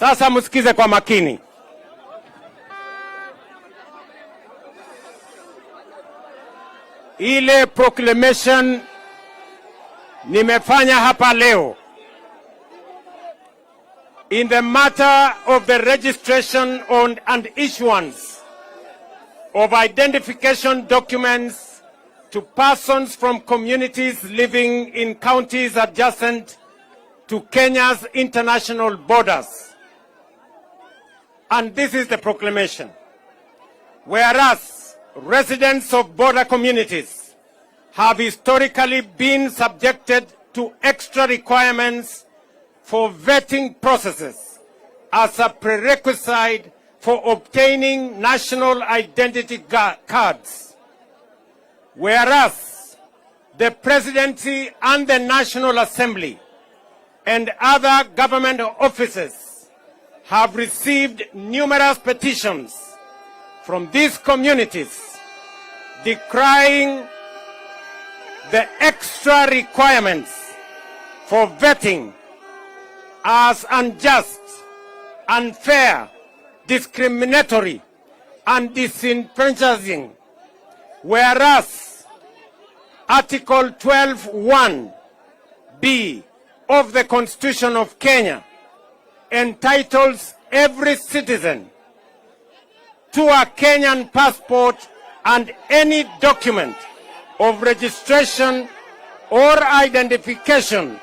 Sasa msikize kwa makini. Ile proclamation nimefanya hapa leo in the matter of the registration on and issuance of identification documents to persons from communities living in counties adjacent to Kenya's international borders. And this is the proclamation. Whereas residents of border communities have historically been subjected to extra requirements for vetting processes as a prerequisite for obtaining national identity cards. Whereas the Presidency and the National Assembly and other government offices have received numerous petitions from these communities decrying the extra requirements for vetting as unjust, unfair, discriminatory, and disenfranchising. Whereas Article 12(1)(b) of the Constitution of Kenya entitles every citizen to a Kenyan passport and any document of registration or identification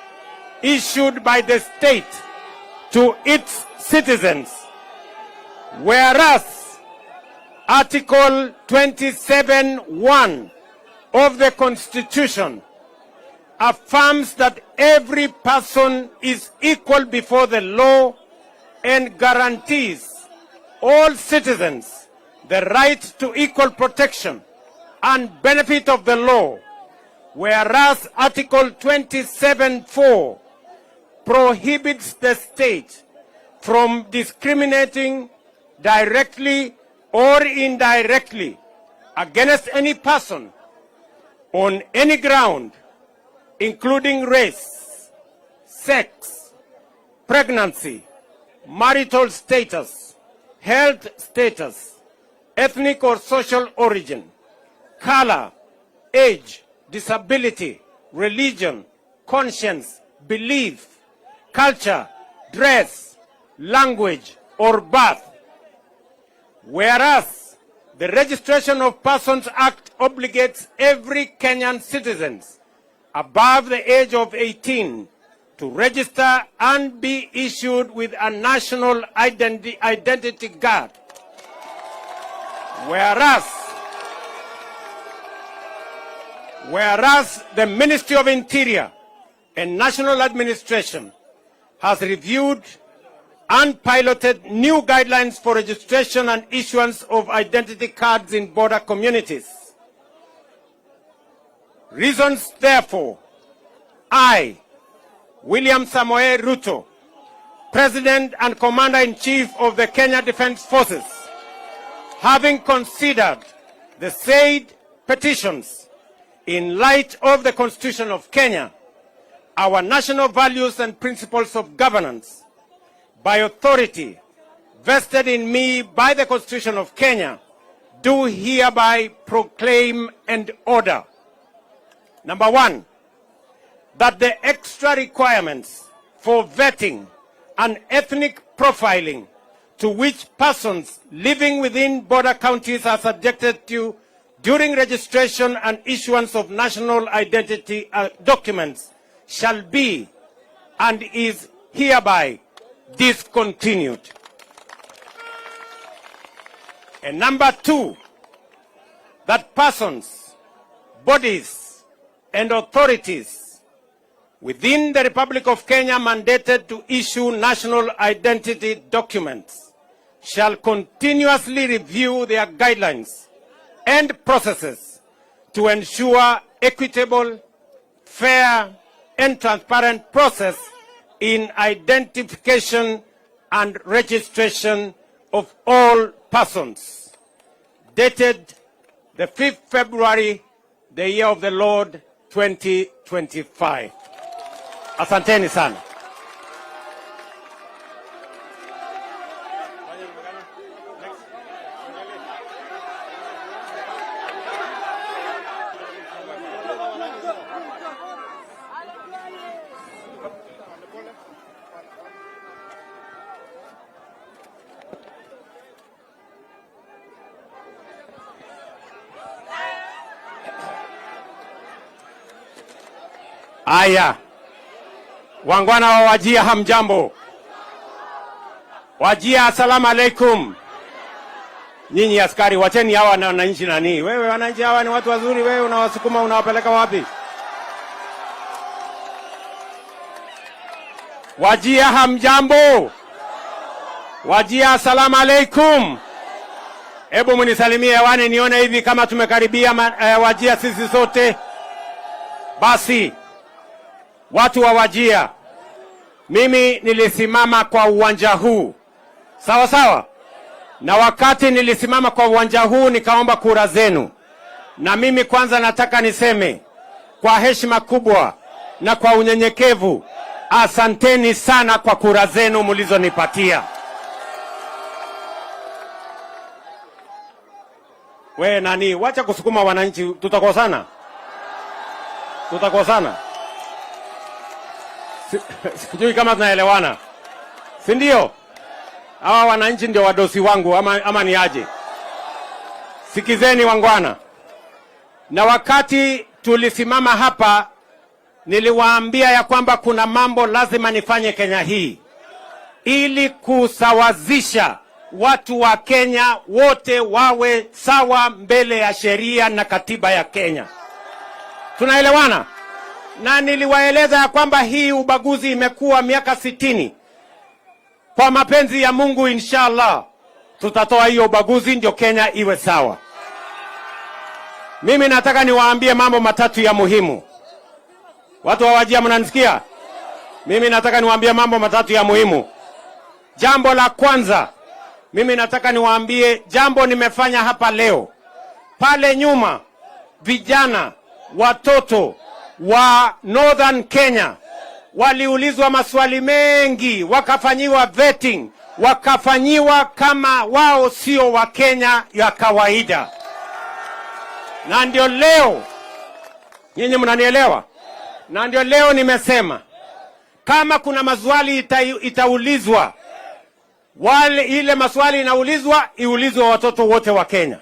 issued by the state to its citizens. Whereas Article 27(1) of the Constitution affirms that every person is equal before the law and guarantees all citizens the right to equal protection and benefit of the law, whereas Article 27(4) prohibits the state from discriminating directly or indirectly against any person on any ground, including race, sex, pregnancy, marital status, health status, ethnic or social origin, color, age, disability, religion, conscience, belief, culture, dress, language, or birth. Whereas the Registration of Persons Act obligates every Kenyan citizen above the age of 18 to register and be issued with a national identity card. Whereas the Ministry of Interior and National Administration has reviewed and piloted new guidelines for registration and issuance of identity cards in border communities. Reasons, therefore, I, William Samoei Ruto, President and Commander-in-Chief of the Kenya Defence Forces, having considered the said petitions in light of the Constitution of Kenya, our national values and principles of governance, by authority vested in me by the Constitution of Kenya, do hereby proclaim and order. Number one, that the extra requirements for vetting and ethnic profiling to which persons living within border counties are subjected to during registration and issuance of national identity documents shall be and is hereby discontinued. And number two, that persons, bodies, and authorities within the Republic of Kenya mandated to issue national identity documents shall continuously review their guidelines and processes to ensure equitable, fair, and transparent process in identification and registration of all persons. Dated the 5th February, the year of the Lord, 2025. Asanteni sana. Aya, wangwana wa Wajir, hamjambo? Wajir, asalamu alaikum. Nyinyi askari, wacheni hawa na wananchi nani? Wewe wananchi hawa ni watu wazuri, wewe unawasukuma unawapeleka wapi? Wajir, hamjambo? Wajir, asalamu alaikum. Hebu mnisalimie hewani nione hivi kama tumekaribia Wajir sisi sote. Basi watu wa Wajir, mimi nilisimama kwa uwanja huu, sawa sawa, na wakati nilisimama kwa uwanja huu nikaomba kura zenu. Na mimi kwanza nataka niseme kwa heshima kubwa na kwa unyenyekevu, asanteni sana kwa kura zenu mlizonipatia. We nani, wacha kusukuma wananchi, tutakosana. Tutakosana. Sijui kama tunaelewana. Si ndio? Hawa wananchi ndio wadosi wangu ama ni aje? Sikizeni wangwana. Na wakati tulisimama hapa niliwaambia ya kwamba kuna mambo lazima nifanye Kenya hii ili kusawazisha watu wa Kenya wote wawe sawa mbele ya sheria na katiba ya Kenya. Tunaelewana? Na niliwaeleza ya kwamba hii ubaguzi imekuwa miaka 60. Kwa mapenzi ya Mungu inshallah tutatoa hiyo ubaguzi ndio Kenya iwe sawa. Mimi nataka niwaambie mambo matatu ya muhimu. Watu wa Wajir, mnanisikia? Mimi nataka niwaambie mambo matatu ya muhimu. Jambo la kwanza, mimi nataka niwaambie jambo nimefanya hapa leo. Pale nyuma vijana, watoto wa Northern Kenya waliulizwa maswali mengi, wakafanyiwa vetting, wakafanyiwa kama wao sio wa Kenya ya kawaida. Na ndio leo, nyinyi mnanielewa? Na ndio leo nimesema kama kuna maswali itaulizwa, wale ile maswali inaulizwa iulizwe watoto wote wa Kenya.